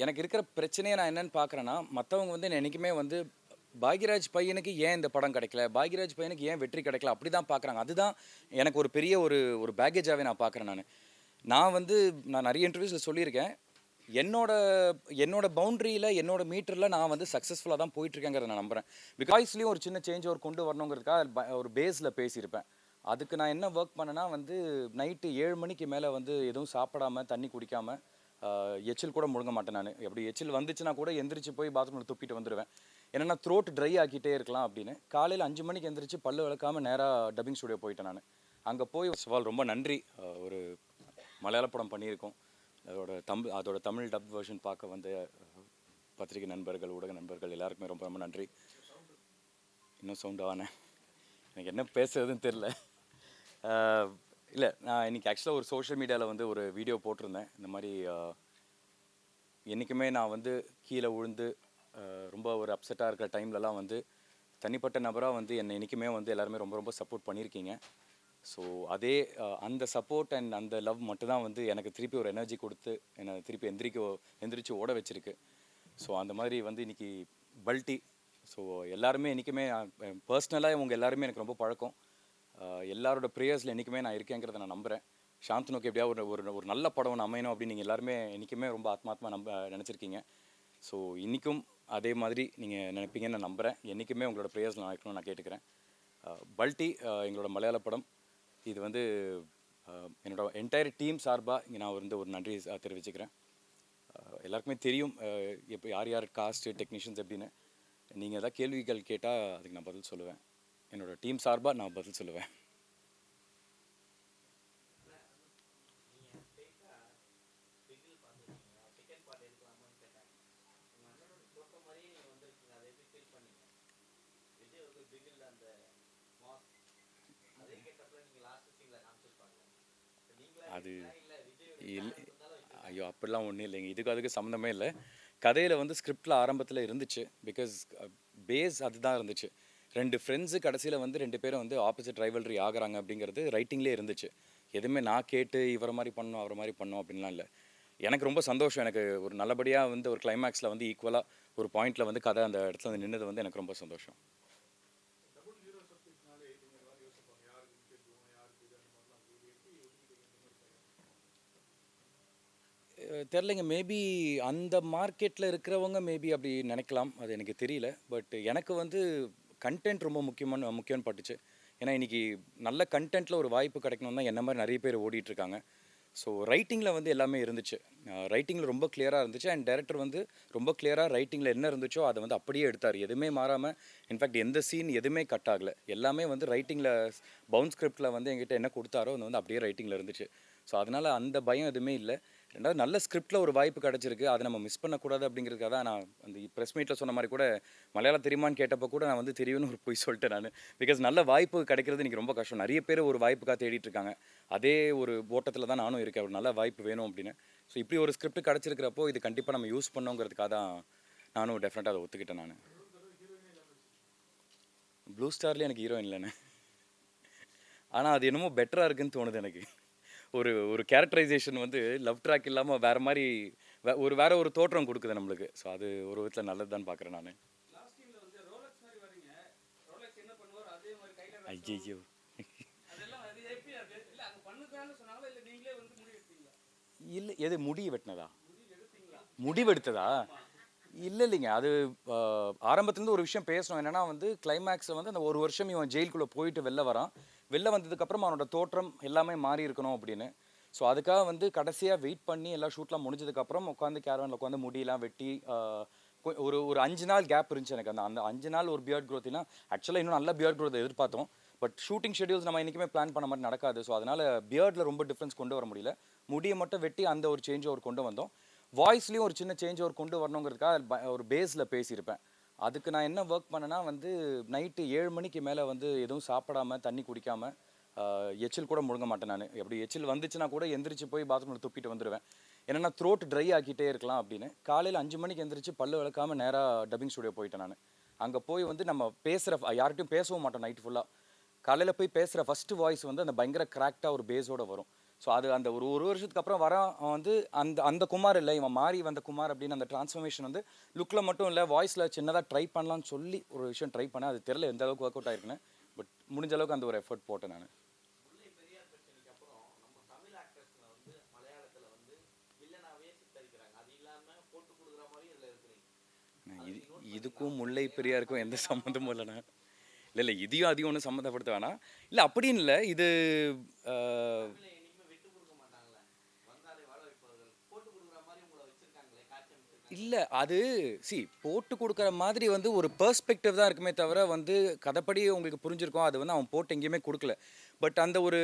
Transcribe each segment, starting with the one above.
எனக்கு இருக்கிற பிரச்சனையை நான் என்னன்னு பார்க்குறேன்னா, மற்றவங்க வந்து என்னைக்குமே வந்து பாக்யராஜ் பையனுக்கு ஏன் இந்த படம் கிடைக்கல? பாக்யராஜ் பையனுக்கு ஏன் வெற்றி கிடைக்கல? அப்படி தான் பார்க்குறாங்க. அதுதான் எனக்கு ஒரு பெரிய ஒரு ஒரு பேக்கேஜாவே நான் பார்க்குறேன் நானு. நான் நெறைய இன்டர்வியூஸ்ல சொல்லியிருக்கேன். என்னோட என்னோட பவுண்டரியில, என்னோட மீட்டர்ல நான் வந்து சக்ஸஸ்ஃபுல்லா தான் போயிட்டுருக்கேங்கிறத நான் நம்புறேன். வாய்ஸ்லயும் ஒரு சின்ன சேஞ்ச் ஓவர் கொண்டு வரணுங்கிறதுக்காக ஒரு பேஸ்ல பேசியிருப்பேன். அதுக்கு நான் என்ன வொர்க் பண்ணேன்னா வந்து, நைட்டு 7 மணிக்கு மேல வந்து எதுவும் சாப்பிடாம, தண்ணி குடிக்காம, எச்சில் கூட முழுங்க மாட்டேன் நானு. அப்படி எச்சில் வந்துச்சுன்னா கூட எந்திரிச்சு போய் பாத்ரூம்ல துப்பிட்டு வந்துருவேன். என்னன்னா த்ரோட் ட்ரை ஆக்கிட்டே இருக்கலாம் அப்படின்னு. காலையில 5 மணிக்கு எந்திரிச்சு பல்லு விளக்காம நேரா டப்பிங் ஸ்டுடியோ போயிட்டேன் நானு. அங்க போய் ஃபர்ஸ்ட் ஆஃப் ஆல் ரொம்ப நன்றி. ஒரு மலையாள படம் பண்ணியிருக்கோம். அதோட தமிழ் டப் வெர்ஷன் பார்க்க வந்த பத்திரிகை நண்பர்கள், ஊடக நண்பர்கள் எல்லாருக்குமே ரொம்ப ரொம்ப நன்றி. இன்னும் சவுண்ட் ஆனேன். எனக்கு என்ன பேசுறதுன்னு தெரில. இல்லை, நான் இன்னைக்கு ஆக்சுவலாக ஒரு சோஷியல் மீடியாவில் வந்து ஒரு வீடியோ போட்டிருந்தேன். இந்த மாதிரி என்றைக்குமே நான் வந்து கீழே விழுந்து ரொம்ப ஒரு அப்செட்டாக இருக்கிற டைம்லலாம் வந்து தனிப்பட்ட நபராக வந்து என்னை என்றைக்குமே வந்து எல்லாருமே ரொம்ப ரொம்ப சப்போர்ட் பண்ணியிருக்கீங்க. ஸோ அதே அந்த சப்போர்ட் அண்ட் அந்த லவ் மட்டும்தான் வந்து எனக்கு திருப்பி ஒரு எனர்ஜி கொடுத்து என்னை திருப்பி எந்திரிச்சு ஓட வச்சிருக்கு. ஸோ அந்த மாதிரி வந்து இன்னைக்கு பல்டி. ஸோ எல்லாருமே என்றைக்குமே பர்சனலாக இவங்க எல்லாருமே எனக்கு ரொம்ப பழக்கம். எல்லாரோட ப்ரேயர்ஸில் என்றைக்குமே நான் இருக்கேங்கிறத நான் நம்புகிறேன். சாந்தனுக்கு எப்படியா ஒரு ஒரு ஒரு நல்ல படம் ஒன்று அமையணும் அப்படின்னு நீங்கள் எல்லாருமே என்றைக்குமே ரொம்ப ஆத்மாத்மா நினச்சிருக்கீங்க. ஸோ இன்றைக்கும் அதே மாதிரி நீங்கள் நினைப்பீங்கன்னு நான் நம்புகிறேன். என்றைக்குமே உங்களோட ப்ரேயர்ஸ் நான் இருக்கணும்னு நான் கேட்டுக்கிறேன். பல்டி எங்களோட மலையாள படம். இது வந்து என்னோட என்டையர் டீம் சார்பாக இங்கே நான் வந்து ஒரு நன்றி தெரிவிச்சுக்கிறேன். எல்லாருக்குமே தெரியும் இப்போ யார் யார் காஸ்ட்டு டெக்னீஷியன்ஸ் எப்படின்னு. நீங்கள் எதாவது கேள்விகள் கேட்டால் அதுக்கு நான் பதில் சொல்லுவேன். என்னோடய டீம் சார்பாக நான் பதில் சொல்லுவேன். அது இல்லை, ஐயோ அப்படிலாம் ஒன்றும் இல்லைங்க. அதுக்கு சம்மந்தமே இல்லை. கதையில் வந்து ஸ்கிரிப்டில் ஆரம்பத்தில் இருந்துச்சு. பிகாஸ் பேஸ் அதுதான் இருந்துச்சு. 2 ஃப்ரெண்ட்ஸு கடைசியில் வந்து 2 பேரும் வந்து ஆப்போசிட் ரைவல்ரி ஆகுறாங்க அப்படிங்கிறது ரைட்டிங்லேயே இருந்துச்சு. எதுவுமே நான் கேட்டு இவரை மாதிரி பண்ணணும் அவரை மாதிரி பண்ணணும் அப்படின்லாம் இல்லை. எனக்கு ரொம்ப சந்தோஷம். எனக்கு ஒரு நல்லபடியாக வந்து ஒரு கிளைமேக்ஸில் வந்து ஈக்குவலாக ஒரு பாயிண்டில் வந்து கதை அந்த இடத்துல வந்து நின்னது வந்து எனக்கு ரொம்ப சந்தோஷம். தெரிலைங்க. மேபி அந்த மார்க்கெட்டில் இருக்கிறவங்க மேபி அப்படி நினைக்கலாம். அது எனக்கு தெரியல. பட் எனக்கு வந்து கண்டென்ட் ரொம்ப முக்கியம்னு பட்டுச்சு. ஏன்னா இன்றைக்கி நல்ல கண்டென்ட்டில் ஒரு வாய்ப்பு கிடைக்கணும்னா என்ன மாதிரி நிறைய பேர் ஓடிட்டுருக்காங்க. ஸோ ரைட்டிங்கில் வந்து எல்லாமே இருந்துச்சு. ரைட்டிங்கில் ரொம்ப கிளியராக இருந்துச்சு. அண்ட் டைரக்டர் வந்து ரொம்ப கிளியராக ரைட்டிங்கில் என்ன இருந்துச்சோ அதை வந்து அப்படியே எடுத்தார். எதுவுமே மாறாமல், இன்ஃபேக்ட் எந்த சீன் எதுவுமே கட் ஆகலை. எல்லாமே வந்து ரைட்டிங்கில் பவுன் ஸ்கிரிப்டில் வந்து எங்கிட்ட என்ன கொடுத்தாரோ அது வந்து அப்படியே ரைட்டிங்கில் இருந்துச்சு. ஸோ அதனால் அந்த பயம் எதுவுமே இல்லை. ரெண்டாவது நல்ல ஸ்கிரிப்டில் ஒரு வாய்ப்பு கிடச்சிருக்கு. அதை நம்ம மிஸ் பண்ணக்கூடாது அப்படிங்கிறதுக்காக தான் நான் அந்த ப்ரெஸ் மீட்டில் சொன்ன மாதிரி கூட மலையாளம் தெரியுமான்னு கேட்டப்போ கூட நான் வந்து தெரியும்னு ஒரு பொய் சொல்லிட்டேன் நான். பிகாஸ் நல்ல வாய்ப்பு கிடைக்கிறது இன்றைக்கி ரொம்ப கஷ்டம். நிறைய பேர் ஒரு வாய்ப்புக்காக தேடிட்டு இருக்காங்க. அதே ஒரு ஓட்டத்தில் தான் நானும் இருக்கேன். ஒரு நல்ல வாய்ப்பு வேணும் அப்படின்னு. ஸோ இப்படி ஒரு ஸ்கிரிப்ட் கிடச்சிருக்கிறப்போ இது கண்டிப்பாக நம்ம யூஸ் பண்ணோங்கிறதுக்காக தான் நானும் டெஃபினட்டாக அதை ஒத்துக்கிட்டேன் நான். ப்ளூ ஸ்டார்லேயே எனக்கு ஹீரோயின் இல்லைண்ணே. ஆனால் அது என்னமோ பெட்டராக இருக்குன்னு தோணுது எனக்கு. ஒரு ஒரு கேரக்டரைசேஷன் வந்து லவ் ட்ராக் இல்லாமல் வேற ஒரு தோற்றம் கொடுக்குது நம்மளுக்கு. ஸோ அது ஒரு விதத்தில் நல்லது தான் பார்க்குறேன் நான். ஐயோ, இல்லை, எது முடி வெட்டினதா? முடிவெடுத்ததா? இல்லைங்க. அது ஆரம்பத்துலேருந்து ஒரு விஷயம் பேசணும். என்னென்னா வந்து கிளைமேக்ஸில் வந்து அந்த ஒரு வருஷம் இவன் ஜெயிலுக்குள்ளே போயிட்டு வெளில வரான். வெளில வந்ததுக்கப்புறம் அவனோட தோற்றம் எல்லாமே மாறி இருக்கணும் அப்படின்னு. ஸோ அதுக்காக வந்து கடைசியாக வெயிட் பண்ணி எல்லா ஷூட்லாம் முடிஞ்சதுக்கப்புறம் உட்காந்து கேரவனில் உட்காந்து முடியெல்லாம் வெட்டி ஒரு ஒரு 5 நாள் கேப் இருந்துச்சு எனக்கு. அந்த 5 நாள் ஒரு பியர்ட் க்ரோத்னா ஆக்சுவலாக இன்னும் நல்ல பியர்ட் க்ரோத் எதிர்பார்த்தோம். பட் ஷூட்டிங் ஷெடியூல்ஸ் நம்ம என்றைக்குமே பிளான் பண்ண மாதிரி நடக்காது. ஸோ அதனால் பியர்டில் ரொம்ப டிஃப்ரென்ஸ் கொண்டு வர முடியல. முடியை மட்டும் வெட்டி அந்த ஒரு சேஞ்ச் ஓவர் கொண்டு வந்தோம். வாய்ஸ்லேயும் ஒரு சின்ன சேஞ்ச் ஓவர் கொண்டு வரணுங்கிறதுக்காக ஒரு பேஸில் பேசியிருப்பேன். அதுக்கு நான் என்ன ஒர்க் பண்ணேன்னா வந்து நைட்டு 7 மணிக்கு மேலே வந்து எதுவும் சாப்பிடாம, தண்ணி குடிக்காமல், எச்சில் கூட முழுங்க மாட்டேன் நான். எப்படி எச்சில் வந்துச்சுன்னா கூட எந்திரிச்சு போய் பாத்ரூமில் துப்பிட்டு வந்துடுவேன். என்னென்னா த்ரோட் ட்ரை ஆக்கிட்டே இருக்கலாம் அப்படின்னு. காலையில் 5 மணிக்கு எந்திரிச்சு பல்லு விளக்காமல் நேராக டப்பிங் ஸ்டுடியோ போயிட்டேன் நான். அங்கே போய் வந்து நம்ம யார்கிட்டையும் பேசவும் மாட்டோம் நைட்டு ஃபுல்லாக. காலையில் போய் பேசுகிற ஃபஸ்ட்டு வாய்ஸ் வந்து அந்த பயங்கர கிராக்டாக ஒரு பேஸோடு வரும். ஸோ அது அந்த ஒரு வருஷத்துக்கு அப்புறம் வரான் அவன் வந்து அந்த அந்த குமார் இல்லை, இவன் மாறி வந்த குமார் அப்படின்னு அந்த டிரான்ஸ்ஃபர்மேஷன் வந்து லுக்கில் மட்டும் இல்லை, வாய்ஸில் சின்னதாக ட்ரை பண்ணலாம்னு சொல்லி ஒரு விஷயம் ட்ரை பண்ணேன். அது தெரியல எந்த அளவுக்கு ஒர்க் அவுட் ஆயிருக்குன்னு, பட் முடிஞ்ச அளவுக்கு அந்த ஒரு எஃபர்ட் போட்டேன் நான். இது இதுக்கும் முல்லை பெரியாருக்கும் எந்த சம்மந்தமும் இல்லைண்ணா. இல்லை இதையும் அதையும் ஒன்றும் சம்மந்தப்படுத்த வேணாம். இல்லை அப்படின்னு இல்லை, இது இல்லை அது போட்டு கொடுக்குற மாதிரி வந்து ஒரு பெர்ஸ்பெக்டிவ் தான் இருக்குமே தவிர வந்து கதைப்படி உங்களுக்கு புரிஞ்சிருக்கும், அது வந்து அவன் போட்டு எங்கேயுமே கொடுக்கல. பட் அந்த ஒரு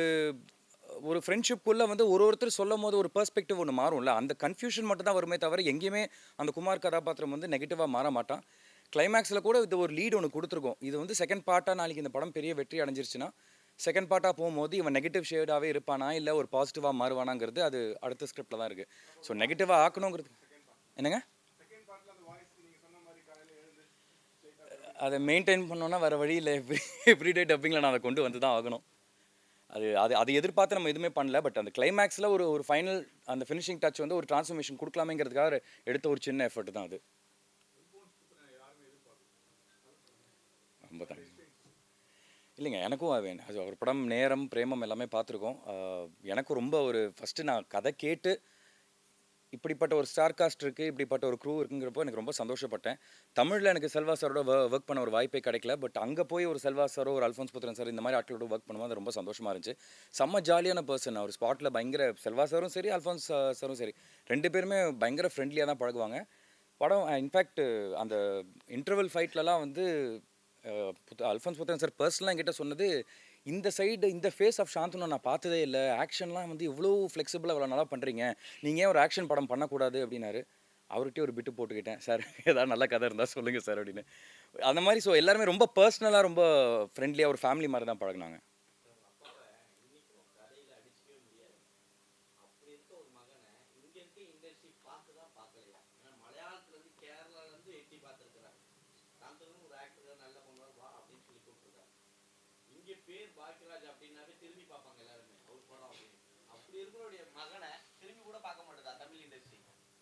ஒரு ஃப்ரெண்ட்ஷிப்புக்குள்ளே வந்து ஒருத்தர் சொல்லும் போது ஒரு பெர்ஸ்பெக்டிவ் ஒன்று மாறும்ல, அந்த கன்ஃபியூஷன் மட்டும் தான் வருமே தவிர எங்கேயுமே அந்த குமார் கதாபாத்திரம் வந்து நெகட்டிவாக மாற மாட்டான். கிளைமேக்ஸில் கூட இது ஒரு லீடு ஒன்று கொடுத்துருக்கோம். இது வந்து செகண்ட் பார்ட்டாக நாளைக்கு இந்த படம் பெரிய வெற்றி அடைஞ்சிருச்சுன்னா செகண்ட் பார்ட்டாக போகும்போது இவன் நெகட்டிவ் ஷேடாகவே இருப்பானா இல்லை ஒரு பாசிட்டிவாக மாறுவானாங்கிறது அது அடுத்த ஸ்கிரிப்டில் தான் இருக்குது. ஸோ நெகட்டிவாக ஆக்கணுங்கிறது என்னங்க அதை மெயின்டைன் பண்ணோன்னா வேறு வழி இல்லை. எவ்ரிடே டப்பிங்கில் நான் அதை கொண்டு வந்து தான் ஆகணும். அது அது அதை எதிர்பார்த்து நம்ம எதுவுமே பண்ணல. பட் அந்த கிளைமேக்ஸில் ஒரு ஒரு ஃபைனல் அந்த ஃபினிஷிங் டச் வந்து ஒரு டிரான்ஸ்ஃபர்மேஷன் கொடுக்கலாமேங்கிறதுக்காக எடுத்த ஒரு சின்ன எஃபர்ட் தான் அது. ரொம்ப தேங்க்ஸ். இல்லைங்க எனக்கும் அது ஒரு படம் நேரம் பிரேமம் எல்லாமே பார்த்துருக்கோம். எனக்கும் ரொம்ப ஒரு ஃபஸ்ட்டு நான் கதை கேட்டு இப்படிப்பட்ட ஒரு ஸ்டார் காஸ்ட் இருக்குது, இப்படிப்பட்ட ஒரு க்ரூ இருக்குங்கிறப்போ எனக்கு ரொம்ப சந்தோஷப்பட்டேன். தமிழில் எனக்கு செல்வா சாரோட ஒர்க் பண்ண ஒரு வாய்ப்பே கிடைக்கல. பட் அங்கே போய் ஒரு செல்வா சாரோ ஒரு அல்ஃபோன்ஸ் புத்திரன் சார் இந்த மாதிரி ஆட்களோட ஒர்க் பண்ணும்போது ரொம்ப சந்தோஷமாக இருந்துச்சு. செம்ம ஜாலியான பர்சன் அவர். ஸ்பாட்டில் பயங்கர செல்வா சாரும் சரி அல்ஃபோன்ஸ் சாரும் சரி 2 பேருமே பயங்கர ஃப்ரெண்ட்லியாக தான் பழகுவாங்க. படம் இன்ஃபேக்ட் அந்த இன்டர்வல் ஃபைட்லலாம் வந்து அல்ஃபோன்ஸ் புத்திரன் சார் பர்சனலாக என்கிட்ட சொன்னது, இந்த சைடு இந்த ஃபேஸ் ஆஃப் சாந்தனு நான் பார்த்ததே இல்லை, ஆக்ஷன்லாம் வந்து இவ்வளோ ஃப்ளெக்சிபிளாக இவ்வளோ நல்லா பண்ணுறீங்க, நீங்கள் ஏன் ஒரு ஆக்ஷன் படம் பண்ணக்கூடாது அப்படின்னாரு. அவர்கிட்டயே ஒரு பிட்டு போட்டுக்கிட்டேன், சார் ஏதாவது நல்ல கதை இருந்தால் சொல்லுங்கள் சார் அப்படின்னு. அந்த மாதிரி ஸோ எல்லாருமே ரொம்ப பர்சனலாக ரொம்ப ஃப்ரெண்ட்லியாக ஒரு ஃபேமிலி மாதிரி தான் பழகினாங்க.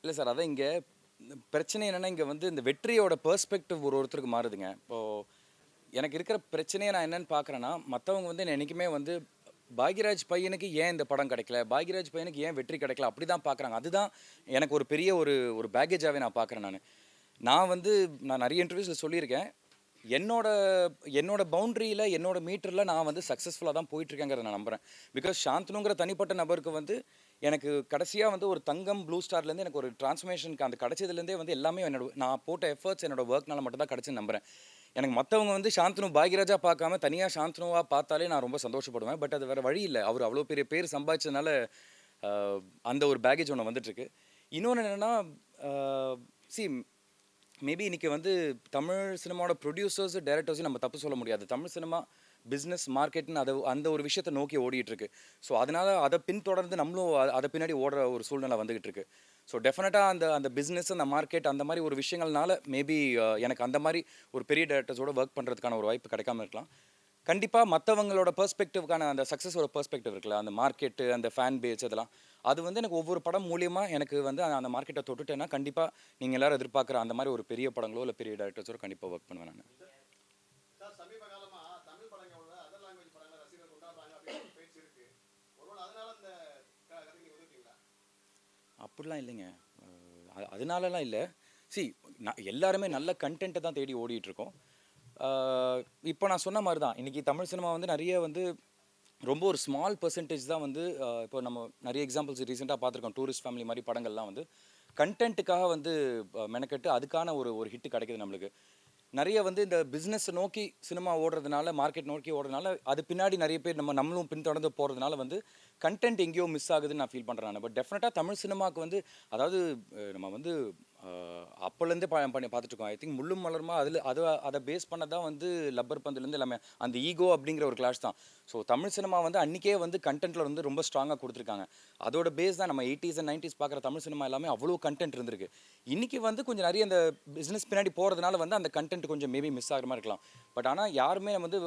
இல்லை சார், அதான் இங்கே பிரச்சனை என்னென்னா இங்கே வந்து இந்த வெற்றியோட பெர்ஸ்பெக்டிவ் ஒருத்தருக்கு மாறுதுங்க. இப்போது எனக்கு இருக்கிற பிரச்சனையை நான் என்னென்னு பார்க்குறேன்னா, மற்றவங்க வந்து என்றைக்குமே வந்து பாக்யராஜ் பையனுக்கு ஏன் இந்த படம் கிடைக்கல, பாக்யராஜ் பையனுக்கு ஏன் வெற்றி கிடைக்கல அப்படி தான் பார்க்குறாங்க. அதுதான் எனக்கு ஒரு பெரிய ஒரு ஒரு பேக்கேஜாகவே நான் பார்க்குறேன். நான் வந்து நான் நிறைய இன்டர்வியூஸில் சொல்லியிருக்கேன், என்னோட என்னோட பவுண்ட்ரியில் என்னோட மீட்டரில் நான் வந்து சக்ஸஸ்ஃபுல்லாக தான் போயிட்டுருக்கேங்கிறத நான் நம்புகிறேன். பிகாஸ் சாந்தனுங்கிற தனிப்பட்ட நபருக்கு வந்து எனக்கு கடைசியாக வந்து ஒரு தங்கம் ப்ளூ ஸ்டார்லேருந்து எனக்கு ஒரு டிரான்ஸ்ஃபர்மேஷனுக்கு அந்த கிடச்சதுலேருந்தே வந்து எல்லாமே நான் போட்ட எஃபர்ட்ஸ் என்னோட ஒர்க்னால மட்டும் தான் கிடச்சி நம்புகிறேன். எனக்கு மற்றவங்க வந்து சாந்தனு பாக்யராஜா பார்க்காம தனியாக சாந்தனுவாக பார்த்தாலே நான் ரொம்ப சந்தோஷப்படுவேன். பட் அது வேறு வழி இல்லை, அவர் அவ்வளோ பெரிய பேர் சம்பாதிச்சதுனால அந்த ஒரு பேக்கேஜ் ஒன்று வந்துட்டுருக்கு. இன்னொன்று என்னென்னா மேபி இன்றைக்கி வந்து தமிழ் சினிமாவோட ப்ரொடியூசர்ஸ் டைரக்டர்ஸையும் நம்ம தப்பு சொல்ல முடியாது. தமிழ் சினிமா பிஸ்னஸ் மார்க்கெட்னு அந்த ஒரு விஷயத்தை நோக்கி ஓடிட்டுருக்கு. ஸோ அதனால் அதை பின்தொடர்ந்து நம்மளும் அதை பின்னாடி ஓடுற ஒரு சூழ்நிலை வந்துக்கிட்டு இருக்கு. ஸோ டெஃபினட்டாக அந்த பிஸ்னஸ் அந்த மார்க்கெட் அந்த மாதிரி ஒரு விஷயங்கள்னால மேபி எனக்கு அந்த மாதிரி ஒரு பெரிய டைரக்டர்ஸோட ஒர்க் பண்ணுறதுக்கான ஒரு வாய்ப்பு கிடைக்காம இருக்கலாம். கண்டிப்பாக மற்றவங்களோட பெர்ஸ்பெக்டிவ்க்கான அந்த சக்ஸஸோட பெர்ஸ்பெக்டிவ் இருக்குல்ல, அந்த மார்க்கெட்டு அந்த ஃபேன் பேஸ் இதெல்லாம் அது வந்து எனக்கு ஒவ்வொரு படம் மூலியமாக எனக்கு வந்து அந்த மார்க்கெட்டை தொட்டுட்டேன்னா கண்டிப்பாக நீங்கள் எல்லோரும் எதிர்பார்க்குற அந்த மாதிரி ஒரு பெரிய படங்களோ இல்லை பெரிய டைரக்டர்ஸோ கண்டிப்பாக ஒர்க் பண்ணுவேன் நான். அப்படிலாம் இல்லைங்க, அதனாலலாம் இல்லை. எல்லாருமே நல்ல கண்டென்ட்டை தான் தேடி ஓடிட்டுருக்கோம். இப்போ நான் சொன்ன மாதிரி தான் இன்றைக்கி தமிழ் சினிமா வந்து நிறைய வந்து ரொம்ப ஒரு ஸ்மால் பர்சன்டேஜ் தான் வந்து இப்போ நம்ம நிறைய எக்ஸாம்பிள்ஸ் ரீசெண்டாக பார்த்துருக்கோம். டூரிஸ்ட் ஃபேமிலி மாதிரி படங்கள்லாம் வந்து கண்டென்ட்டுக்காக வந்து மெனக்கெட்டு அதுக்கான ஒரு ஒரு ஹிட்டு கிடைக்கிது நம்மளுக்கு. நிறைய வந்து இந்த பிஸ்னஸ் நோக்கி சினிமா ஓடுறதுனால, மார்க்கெட் நோக்கி ஓடுறதுனால அது பின்னாடி நிறைய பேர் நம்மளும் பின்தொடர்ந்து போகிறதுனால வந்து கண்டென்ட் எங்கேயோ மிஸ் ஆகுதுன்னு நான் ஃபீல் பண்ணுறேன். பட் டெஃபினட்டாக தமிழ் சினிமாவுக்கு வந்து அதாவது நம்ம வந்து அப்போலேருந்தே பண்ணி பார்த்துட்ருக்கோம். ஐ திங்க் முள்ளும் மலருமா அதை பேஸ் பண்ணதான் வந்து லப்பர் பந்துலேருந்து எல்லாமே அந்த ஈகோ அப்படிங்கிற ஒரு கிளாஷ் தான். ஸோ தமிழ் சினிமா வந்து அன்றைக்கே வந்து கண்டென்ட்டில் வந்து ரொம்ப ஸ்ட்ராங்காக கொடுத்துருக்காங்க. அதோட பேஸ் தான் நம்ம 80s அண்ட் 90s பார்க்குற தமிழ் சினிமா எல்லாமே அவ்வளோ கண்டென்ட் இருந்திருக்கு. இன்றைக்கி வந்து கொஞ்சம் நிறைய அந்த பிஸ்னஸ் பின்னாடி போகிறதுனால வந்து அந்த கண்டென்ட் கொஞ்சம் மேபி மிஸ் ஆகிற மாதிரி இருக்கலாம். பட் ஆனால் யாருமே வந்து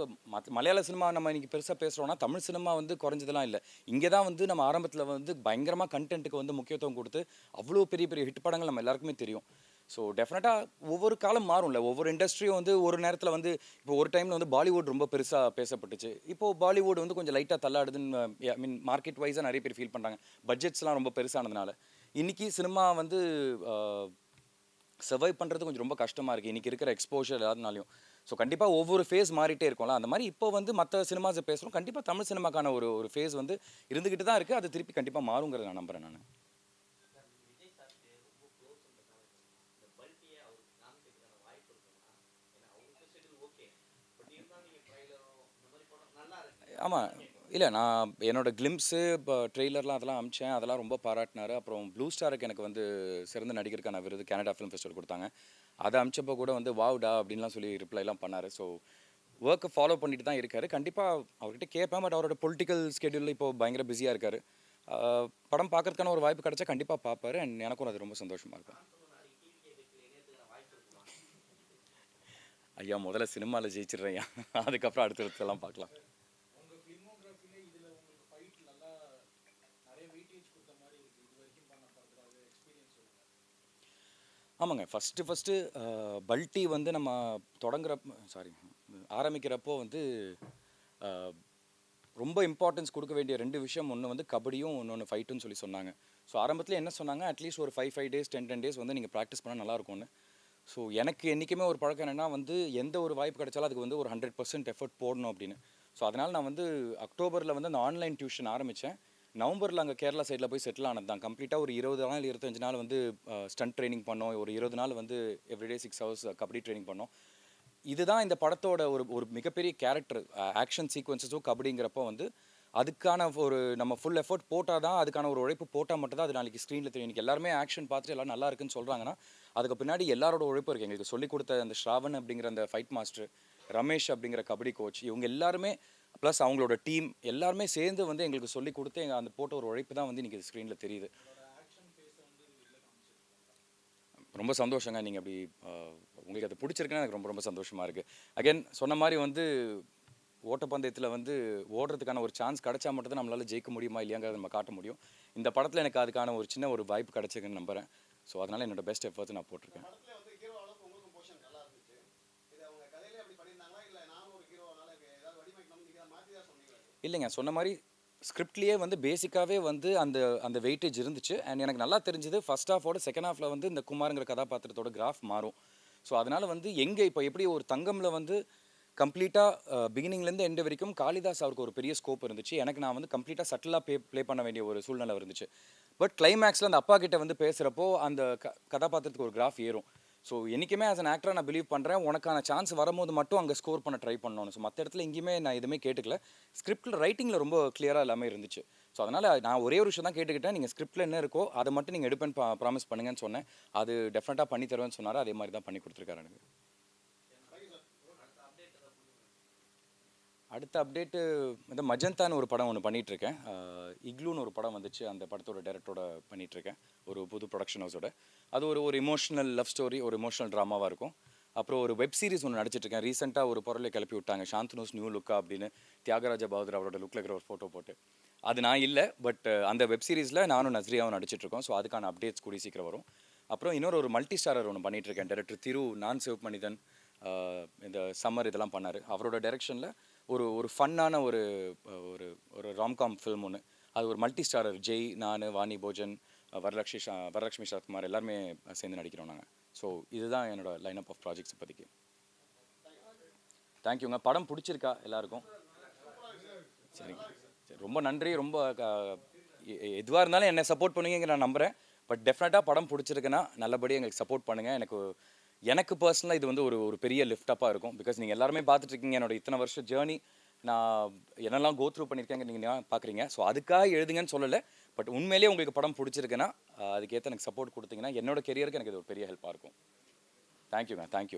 மலையாள சினிமா நம்ம இன்றைக்கி பெருசாக பேசுகிறோன்னா தமிழ் சினிமா வந்து குறைஞ்சதெல்லாம் இல்லை. இங்கே தான் வந்து நம்ம ஆரம்பத்தில் வந்து பயங்கரமாக கண்டென்ட்டுக்கு வந்து முக்கியத்துவம் கொடுத்து அவ்வளோ பெரிய பெரிய ஹிட் படங்கள் நம்ம எல்லாருக்குமே தெரியும். ஸோ டெஃபினட்டாக ஒவ்வொரு காலம் மாறும்ல. ஒவ்வொரு இண்டஸ்ட்ரியும் வந்து ஒரு நேரத்தில் வந்து இப்போ ஒரு டைமில் வந்து பாலிவுட் ரொம்ப பெருசாக பேசப்பட்டுச்சு. இப்போது பாலிவுட் வந்து கொஞ்சம் லைட்டாக தள்ளாடுதுன்னு ஐ மீன் மார்க்கெட் வைஸாக நிறைய பேர் ஃபீல் பண்ணுறாங்க. பட்ஜெட்ஸ்லாம் ரொம்ப பெருசானதுனால. இன்றைக்கி சினிமா வந்து சர்வைவ் பண்ணுறது கொஞ்சம் ரொம்ப கஷ்டமாக இருக்குது இன்றைக்கி இருக்கிற எக்ஸ்போஷர் எல்லாருனாலையும். ஸோ கண்டிப்பாக ஒவ்வொரு ஃபேஸ் மாறிட்டே இருக்கும்ல. அந்த மாதிரி இப்போ வந்து மற்ற சினிமாஸை பேசுகிறோம். கண்டிப்பாக தமிழ் சினிமாக்கான ஒரு ஒரு ஃபேஸ் வந்து இருந்துக்கிட்டு தான் இருக்குது. அது திருப்பி கண்டிப்பாக மாறுங்கிறத நான் நம்புகிறேன் நான். ஆமாம். இல்லை நான் என்னோட கிளிம்ஸு இப்போ ட்ரெய்லர்லாம் அதெல்லாம் அமிச்சேன். அதெல்லாம் ரொம்ப பாராட்டினார். அப்புறம் ப்ளூ ஸ்டாருக்கு எனக்கு வந்து சிறந்த நடிகருக்கான விருது கனடா ஃபிலிம் ஃபெஸ்டிவல் கொடுத்தாங்க. அதை அமிச்சப்போ கூட வந்து வாவ்டா அப்படின்லாம் சொல்லி ரிப்ளைலாம் பண்ணார். ஸோ ஒர்க்கை ஃபாலோ பண்ணிட்டு தான் இருக்கார். கண்டிப்பாக அவர்கிட்ட கேட்பேன். பட் அவரோட பொலிட்டிக்கல் ஸ்கெடியூலில் இப்போது பயங்கர பிஸியாக இருக்கார். படம் பார்க்கறதுக்கான ஒரு வாய்ப்பு கிடைச்சா கண்டிப்பாக பார்ப்பார். அண்ட் எனக்கும் அது ரொம்ப சந்தோஷமாக இருக்கும். ஐயா முதல்ல சினிமாவில் ஜெயிச்சிடுறேன் ஐயா. அதுக்கப்புறம் அடுத்தடுத்தெல்லாம் பார்க்கலாம். ஆமாங்க. ஃபஸ்ட்டு பல்டி வந்து நம்ம ஆரம்பிக்கிறப்போ வந்து ரொம்ப இம்பார்ட்டன்ஸ் கொடுக்க வேண்டிய 2 விஷயம். ஒன்று வந்து கபடியும், இன்னொன்று ஃபைட்டுன்னு சொல்லி சொன்னாங்க. ஸோ ஆரம்பத்தில் என்ன சொன்னாங்க, அட்லீஸ்ட் ஒரு 5 டேஸ் 10 டேஸ் வந்து நீங்கள் ப்ராக்டிஸ் பண்ணால் நல்லாயிருக்கும்னு. ஸோ எனக்கு என்றைக்குமே ஒரு பழக்கம் என்னென்னா வந்து எந்த ஒரு வாய்ப்பு கிடைச்சாலும் அதுக்கு வந்து ஒரு 100% எஃபர்ட் போடணும் அப்படின்னு. ஸோ அதனால் நான் வந்து அக்டோபரில் வந்து அந்த ஆன்லைன் டியூஷன் ஆரம்பித்தேன். நவம்பரில் அங்கே கேரளா சைடில் போய் செட்டில் ஆனது தான். கம்ப்ளீட்டாக ஒரு 20 நாள் 25 நாள் வந்து ஸ்டண்ட் ட்ரைனிங் பண்ணோம். ஒரு 20 நாள் வந்து எவ்ரிடே 6 ஹவர்ஸ் கபடி ட்ரைனிங் பண்ணோம். இதுதான் இந்த படத்தோட ஒரு ஒரு மிகப்பெரிய கேரக்டர். ஆக்ஷன் சீக்வன்சஸும் கபடிங்கிறப்போ வந்து அதுக்கான ஒரு நம்ம ஃபுல் எஃபர்ட் போட்டால் தான், அதுக்கான ஒரு உழைப்பு போட்டால் மட்டும் தான் அது நாளைக்கு ஸ்க்ரீனில் தெரியும். இன்றைக்கி எல்லாருமே ஆக்ஷன் பார்த்துட்டு எல்லாம் நல்லா இருக்குன்னு சொல்கிறாங்கன்னா அதுக்கு பின்னாடி எல்லாரோட உழைப்பு இருக்குது. எங்களுக்கு சொல்லிக் கொடுத்த அந்த ஸ்ராவன் அப்படிங்கிற அந்த ஃபைட் மாஸ்டர், ரமேஷ் அப்படிங்கிற கபடி கோச், இவங்க எல்லாருமே ப்ளஸ் அவங்களோட டீம் எல்லாருமே சேர்ந்து வந்து எங்களுக்கு சொல்லிக் கொடுத்து எங்கள் அந்த போட்ட ஒரு உழைப்பு தான் வந்து இன்றைக்கி ஸ்க்ரீனில் தெரியுது. ரொம்ப சந்தோஷங்க. நீங்கள் அப்படி உங்களுக்கு அது பிடிச்சிருக்குன்னா எனக்கு ரொம்ப ரொம்ப சந்தோஷமாக இருக்குது. அகைன் சொன்ன மாதிரி வந்து ஓட்டப்பந்தயத்தில் வந்து ஓடுறதுக்கான ஒரு சான்ஸ் கிடைச்சா மட்டும் தான் நம்மளால் ஜெயிக்க முடியுமா இல்லையாங்கிறத நம்ம காட்ட முடியும். இந்த படத்தில் எனக்கு அதுக்கான ஒரு சின்ன ஒரு வாய்ப்பு கிடைச்சிருக்குன்னு நம்புகிறேன். ஸோ அதனால் என்னோடய பெஸ்ட் எஃபர்ட்ஸ் நான் போட்டிருக்கேன். இல்லைங்க, சொன்ன மாதிரி ஸ்கிரிப்ட்லேயே வந்து பேசிக்காகவே வந்து அந்த அந்த வெயிட்டேஜ் இருந்துச்சு. அண்ட் எனக்கு நல்லா தெரிஞ்சது ஃபர்ஸ்ட் ஹாஃபோட செகண்ட் ஹாஃபில் வந்து இந்த குமாருங்கிற கதாபாத்திரத்தோட கிராஃப் மாறும். ஸோ அதனால் வந்து எங்கே இப்போ எப்படி ஒரு தங்கமில் வந்து கம்ப்ளீட்டாக பிகினிங்லேருந்து எண்டு வரைக்கும் காளிதாஸ் அவருக்கு ஒரு பெரிய ஸ்கோப் இருந்துச்சு. எனக்கு நான் வந்து கம்ப்ளீட்டாக சட்டிலாக ப்ளே பண்ண வேண்டிய ஒரு சூழ்நிலை இருந்துச்சு. பட் கிளைமேக்ஸில் அந்த அப்பா கிட்ட வந்து பேசுகிறப்போ அந்த கதாபாத்திரத்துக்கு ஒரு கிராஃப் ஏறும். ஸோ என்றைக்குமே ஆஸ் அன் ஆக்டராக நான் பிலீவ் பண்ணுறேன், உனக்கான சான்ஸ் வரும்போது மட்டும் அங்கே ஸ்கோர் பண்ண ட்ரை பண்ணணும். ஸோ மற்ற இடத்துல எங்கேயுமே நான் எதுவுமே கேட்டுக்கல. ஸ்கிரிப்டில் ரைட்டிங்கில் ரொம்ப கிளியராக எல்லாமே இருந்துச்சு. ஸோ அதனால் நான் ஒரே ஒரு விஷயம் தான் கேட்டுக்கிட்டேன், நீங்கள் ஸ்கிரிப்டில் என்ன இருக்கோ அதை மட்டும் நீங்கள் எடுப்பேன்னு ப்ராமிஸ் பண்ணுங்கன்னு சொன்னேன். அது டெஃபினட்டாக பண்ணி தருவேன்னு சொன்னார். அதே மாதிரி தான் பண்ணி கொடுத்துருக்காரு எனக்கு. அடுத்த அப்டேட்டு இந்த மஜந்தான்னு ஒரு படம் ஒன்று பண்ணிகிட்ருக்கேன். இக்லூன்னு ஒரு படம் வந்துச்சு, அந்த படத்தோட டைரக்டரோட பண்ணிகிட்ருக்கேன், ஒரு புது ப்ரொடக்ஷன் ஹவுஸோட. அது ஒரு ஒரு இமோஷனல் லவ் ஸ்டோரி, ஒரு இமோஷனல் ட்ராமாவாக இருக்கும். அப்புறம் ஒரு வெப் சீரிஸ் ஒன்று நடிச்சிட்ருக்கேன். ரீசெண்டாக ஒரு பொருளை கிளப்பி விட்டாங்க, சாந்தனூஸ் நியூ லுக்கா அப்படின்னு, தியாகராஜ பகதூர் அவரோட லுக்கில் இருக்கிற ஒரு ஃபோட்டோ போட்டு. அது நான் இல்லை, பட் அந்த வெப் சீரிஸில் நானும் நஸ்ரியாவும் நடிச்சிட்ருக்கோம். ஸோ அதுக்கான அப்டேட்ஸ் கூடி சீக்கிரம் வரும். அப்புறம் இன்னொரு மல்டி ஸ்டாரர் ஒன்று பண்ணிகிட்ருக்கேன். டைரக்டர் திரு நான் சிவமணிதன் இந்த சம்மர் இதெல்லாம் பண்ணார். அவரோட டைரெக்ஷனில் ஒரு ஒரு ஃபன்னான ஒரு ஒரு ஒரு ராம்காம் ஃபில்ம் ஒன்று. அது ஒரு மல்டி ஸ்டாரர், ஜெய், நான், வாணி போஜன், வரலட்சுமி சரத்குமார் எல்லாருமே சேர்ந்து நடிக்கிறோம் நாங்கள். ஸோ இதுதான் என்னோடய லைன் அப் ஆஃப் ப்ராஜெக்ட்ஸ் இப்போதைக்கு. தேங்க்யூங்க. படம் பிடிச்சிருக்கா எல்லாருக்கும்? சரிங்க, சரி, ரொம்ப நன்றி. ரொம்ப எதுவாக இருந்தாலும் என்னை சப்போர்ட் பண்ணுவீங்க நான் நம்புகிறேன். பட் டெஃபினட்டாக படம் பிடிச்சிருக்குன்னா நல்லபடியாக எங்களுக்கு சப்போர்ட் பண்ணுங்கள். எனக்கு பர்சனலாக இது வந்து ஒரு ஒரு பெரிய லிஃப்டப்பாக இருக்கும். பிகாஸ் நீங்கள் எல்லாருமே பார்த்துட்ருக்கீங்க என்னோட இத்தனை வருஷம் ஜேர்னி, நான் என்னெல்லாம் கோ த்ரூ பண்ணியிருக்கேங்க நீங்கள் பார்க்குறீங்க. ஸோ அதுக்காக எழுதுங்கன்னு சொல்லலை, பட் உண்மையிலேயே உங்களுக்கு படம் பிடிச்சிருக்குன்னா அதுக்கேற்ற எனக்கு சப்போர்ட் கொடுத்தீங்கன்னா என்னோட கெரியருக்கு எனக்கு இது ஒரு பெரிய ஹெல்ப்பாக இருக்கும். தேங்க்யூங்க, தேங்க்யூ.